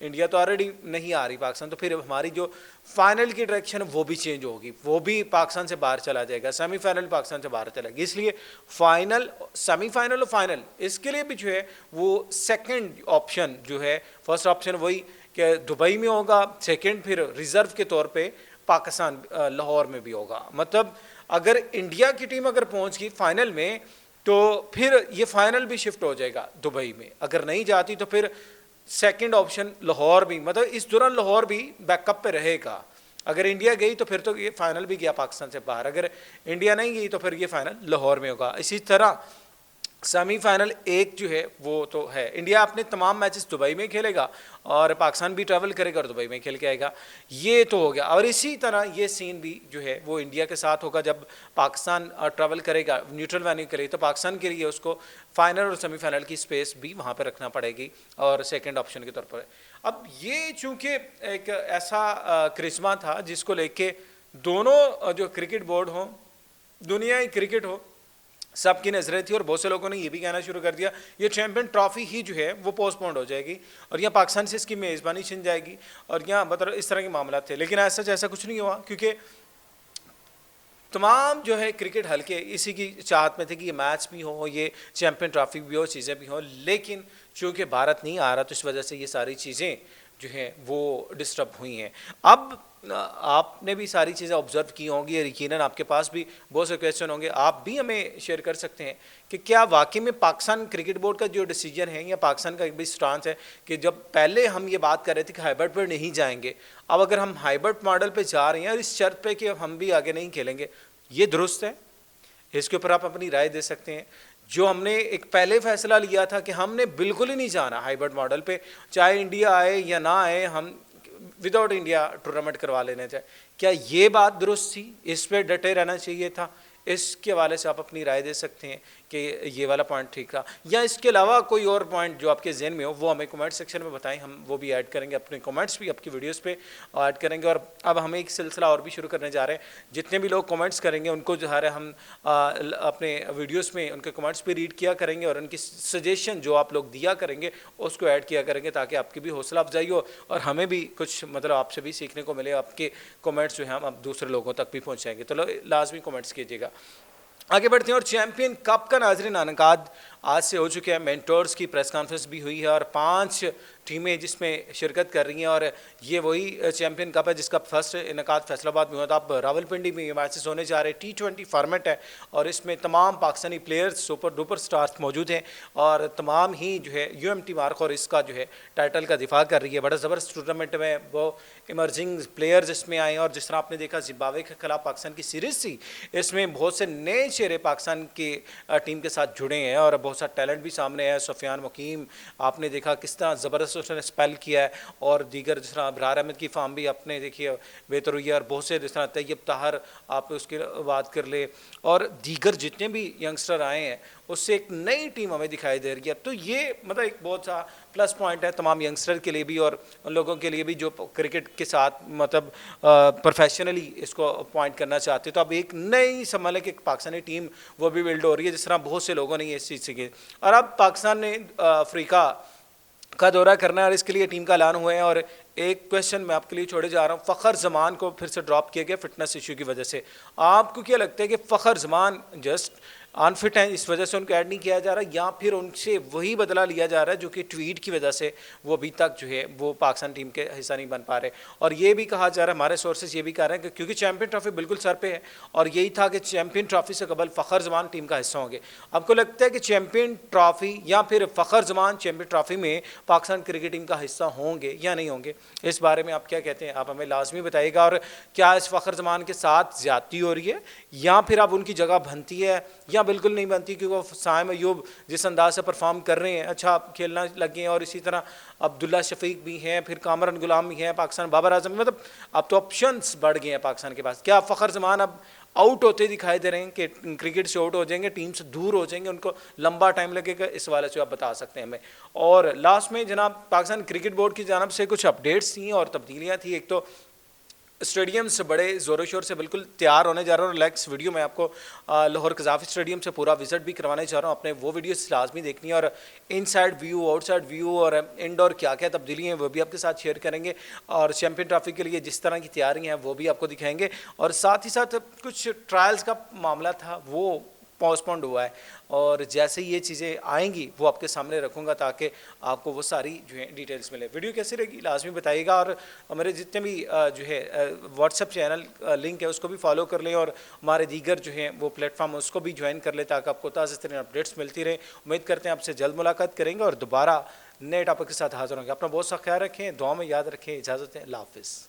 India تو already نہیں آ رہی پاکستان، تو پھر ہماری جو فائنل کی ڈائریکشن وہ بھی چینج ہوگی، وہ بھی پاکستان سے باہر چلا جائے گا، سیمی فائنل پاکستان سے باہر چلا گیا. اس لیے فائنل، سیمی فائنل اور فائنل اس کے لیے بھی جو ہے وہ سیکنڈ آپشن جو ہے، فرسٹ آپشن وہی کہ دبئی میں ہوگا، سیکنڈ پھر ریزرو کے طور پہ پاکستان لاہور میں بھی ہوگا. مطلب اگر انڈیا کی ٹیم اگر پہنچ گئی فائنل میں تو پھر یہ فائنل بھی شفٹ ہو جائے گا دبئی میں، اگر نہیں جاتی تو پھر سیکنڈ آپشن لاہور بھی، مطلب اس دوران لاہور بھی بیک اپ پہ رہے گا. اگر انڈیا گئی تو پھر تو یہ فائنل بھی گیا پاکستان سے باہر، اگر انڈیا نہیں گئی تو پھر یہ فائنل لاہور میں ہوگا. اسی طرح سیمی فائنل ایک جو ہے وہ تو ہے، انڈیا اپنے تمام میچز دبئی میں کھیلے گا اور پاکستان بھی ٹریول کرے گا اور دبئی میں کھیل کے آئے گا، یہ تو ہو گیا. اور اسی طرح یہ سین بھی جو ہے وہ انڈیا کے ساتھ ہوگا، جب پاکستان ٹریول کرے گا نیوٹرل وینیو کے لیے تو پاکستان کے لیے اس کو فائنل اور سیمی فائنل کی سپیس بھی وہاں پہ رکھنا پڑے گی اور سیکنڈ آپشن کے طور پر. اب یہ چونکہ ایک ایسا کرشمہ تھا جس کو لے کے دونوں جو کرکٹ بورڈ ہوں، دنیائی کرکٹ ہو، سب کی نظریں تھی اور بہت سے لوگوں نے یہ بھی کہنا شروع کر دیا یہ چیمپئن ٹرافی ہی جو ہے وہ پوسٹ پونڈ ہو جائے گی اور یہاں پاکستان سے اس کی میزبانی چھن جائے گی اور یہاں مطلب اس طرح کے معاملات تھے. لیکن ایسا کچھ نہیں ہوا، کیونکہ تمام جو ہے کرکٹ حلقے اسی کی چاہت میں تھے کہ یہ میچ بھی ہو، یہ چیمپئن ٹرافی بھی ہو، چیزیں بھی ہوں. لیکن چونکہ بھارت نہیں آ رہا تو اس وجہ سے یہ ساری چیزیں جو ہیں وہ ڈسٹرب ہوئی ہیں. اب آپ نے بھی ساری چیزیں آبزرو کی ہوں گی اور یقیناً آپ کے پاس بھی بہت سے کویسچن ہوں گے، آپ بھی ہمیں شیئر کر سکتے ہیں کہ کیا واقعی میں پاکستان کرکٹ بورڈ کا جو ڈیسیجن ہے یا پاکستان کا ایک بھی سٹانس ہے کہ جب پہلے ہم یہ بات کر رہے تھے کہ ہائیبرڈ پر نہیں جائیں گے، اب اگر ہم ہائیبرڈ ماڈل پہ جا رہے ہیں اور اس شرط پہ کہ ہم بھی آگے نہیں کھیلیں گے، یہ درست ہے؟ اس کے اوپر آپ اپنی رائے دے سکتے ہیں. جو ہم نے ایک پہلے فیصلہ لیا تھا کہ ہم نے بالکل ہی نہیں جانا ہائیبرڈ ماڈل پہ، چاہے انڈیا آئے یا نہ آئے، ہم وداؤٹ انڈیا ٹورنامنٹ کروا لینے چاہے، کیا یہ بات درست تھی؟ اس پہ ڈٹے رہنا چاہیے تھا؟ اس کے حوالے سے آپ اپنی رائے دے سکتے ہیں کہ یہ والا پوائنٹ ٹھیک تھا، یا اس کے علاوہ کوئی اور پوائنٹ جو آپ کے ذہن میں ہو وہ ہمیں کمنٹ سیکشن میں بتائیں، ہم وہ بھی ایڈ کریں گے، اپنے کمنٹس بھی آپ کی ویڈیوز پہ ایڈ کریں گے. اور اب ہم ایک سلسلہ اور بھی شروع کرنے جا رہے ہیں، جتنے بھی لوگ کمنٹس کریں گے ان کو جو ہے ہم اپنے ویڈیوز میں ان کے کمنٹس پہ ریڈ کیا کریں گے اور ان کی سجیشن جو آپ لوگ دیا کریں گے اس کو ایڈ کیا کریں گے تاکہ آپ کی بھی حوصلہ افزائی ہو اور ہمیں بھی کچھ مطلب آپ سے بھی سیکھنے کو ملے. آپ کے کمنٹس جو ہیں ہم اب دوسرے لوگوں تک بھی پہنچائیں گے، تو لازمی کمنٹس کیجیے گا. آگے بڑھتے ہیں. اور چیمپئن کپ کا ناظرین انعقاد آج سے ہو چکے ہیں، مینٹورز کی پریس کانفرنس بھی ہوئی ہے اور 5 ٹیمیں جس میں شرکت کر رہی ہیں اور یہ وہی چیمپئن کپ ہے جس کا فرسٹ انعقاد فیصل آباد میں ہوا تھا. اب راولپنڈی میں یہ میچز ہونے جا رہے ہیں، T20 فارمیٹ ہے اور اس میں تمام Pakistani players super duper stars موجود ہیں اور تمام ہی جو ہے UMT مارک اور اس کا جو ہے ٹائٹل کا دفاع کر رہی ہے. بڑا زبردست ٹورنامنٹ میں وہ ایمرجنگ پلیئرز اس میں آئے ہیں اور جس طرح آپ نے دیکھا زمبابوے کے خلاف پاکستان کی سیریز تھی، اس میں بہت سے نئے چہرے پاکستان کی ٹیم کے ساتھ جڑے ہیں اور بہت سا ٹیلنٹ بھی سامنے ہے. سفیان مقیم آپ نے دیکھا کس طرح زبردست اس نے اسپیل کیا ہے اور دیگر جس طرح ابرار احمد کی فارم بھی آپ نے دیکھی بہتر ہوئی ہے اور بہت سے جس طرح طیب طاہر آپ اس کی بات کر لے اور دیگر جتنے بھی ینگسٹر آئے ہیں اس سے ایک نئی ٹیم ہمیں دکھائی دے رہی ہے. تو یہ مطلب ایک بہت سا پلس پوائنٹ ہے تمام ینگسٹر کے لیے بھی اور ان لوگوں کے لیے بھی جو کرکٹ کے ساتھ مطلب پروفیشنلی اس کو پوائنٹ کرنا چاہتے. تو اب ایک نئی سنبھالے کہ پاکستانی ٹیم وہ بھی بلڈ ہو رہی ہے جس طرح بہت سے لوگوں نے یہ چیز سیکھی. اور اب پاکستان نے افریقہ کا دورہ کرنا ہے اور اس کے لیے ٹیم کا اعلان ہوا ہے. اور ایک کویشچن میں آپ کے لیے چھوڑے جا رہا ہوں، فخر زمان کو پھر سے ڈراپ کیا گیا فٹنس ایشو کی وجہ سے. آپ کو کیا لگتا ہے کہ فخر زمان جسٹ انفٹ ہیں اس وجہ سے ان کو ایڈ نہیں کیا جا رہا یا پھر ان سے وہی بدلہ لیا جا رہا ہے جو کہ ٹویٹ کی وجہ سے وہ ابھی تک جو ہے وہ پاکستان ٹیم کے حصہ نہیں بن پا رہے؟ اور یہ بھی کہا جا رہا ہے، ہمارے سورسز یہ بھی کہہ رہے ہیں کہ کیونکہ چیمپئن ٹرافی بالکل سر پہ ہے اور یہی تھا کہ چیمپئن ٹرافی سے قبل فخر زمان ٹیم کا حصہ ہوں گے. آپ کو لگتا ہے کہ چیمپئن ٹرافی یا پھر فخر زمان چیمپئن ٹرافی میں پاکستان کرکٹ ٹیم کا حصہ ہوں گے یا نہیں ہوں گے؟ اس بارے میں آپ کیا کہتے ہیں؟ آپ ہمیں لازمی بتائیے گا. اور کیا اس فخر زمان کے ساتھ زیادتی ہو رہی ہے یا پھر اب ان کی جگہ بنتی ہے یا بالکل نہیں بنتی؟ کیونکہ وہ سائم ایوب جس انداز سے پرفارم کر رہے ہیں، اچھا کھیلنا لگے ہیں اور اسی طرح عبداللہ شفیق بھی ہیں، پھر کامران غلام بھی ہیں پاکستان، بابر اعظم، مطلب اب تو آپشنس بڑھ گئے ہیں پاکستان کے پاس. کیا فخر زمان اب آؤٹ ہوتے دکھائی دے رہے ہیں کہ کرکٹ سے آؤٹ ہو جائیں گے، ٹیم سے دور ہو جائیں گے، ان کو لمبا ٹائم لگے گا؟ اس حوالے سے آپ بتا سکتے ہیں ہمیں. اور لاسٹ میں جناب پاکستان کرکٹ بورڈ کی جانب سے کچھ اپڈیٹس تھیں اور تبدیلیاں تھیں. ایک تو اسٹیڈیمس بڑے زور و شور سے بالکل تیار ہونے جا رہا ہوں. اور لیکس ویڈیو میں آپ کو لاہور قذافی اسٹیڈیم سے پورا وزٹ بھی کروانے جا رہا ہوں. آپ نے وہ ویڈیوز لازمی دیکھنی ہے, اور inside view, outside view اور انڈور کیا کیا تبدیلی ہیں وہ بھی آپ کے ساتھ شیئر کریں گے, اور چیمپئن ٹرافی کے لیے جس طرح کی تیاری ہیں وہ بھی آپ کو دکھائیں گے. اور ساتھ ہی ساتھ کچھ ٹرائلز کا معاملہ تھا وہ پوسٹ پونڈ ہوا ہے, اور جیسے یہ چیزیں آئیں گی وہ آپ کے سامنے رکھوں گا تاکہ آپ کو وہ ساری جو ہے ڈیٹیلز ملے. ویڈیو کیسی رہے گی لازمی بتائیے گا, اور میرے جتنے بھی جو ہے واٹس ایپ چینل لنک ہے اس کو بھی فالو کر لیں, اور ہمارے دیگر جو ہیں وہ پلیٹ فارم اس کو بھی جوائن کر لیں تاکہ آپ کو تازہ ترین اپڈیٹس ملتی رہیں. امید کرتے ہیں آپ سے جلد ملاقات کریں گے اور دوبارہ نئے ٹاپک کے ساتھ حاضر ہوں گے. اپنا بہت سا خیال رکھیں, دعا میں یاد رکھیں. اجازت ہے, اللہ حافظ.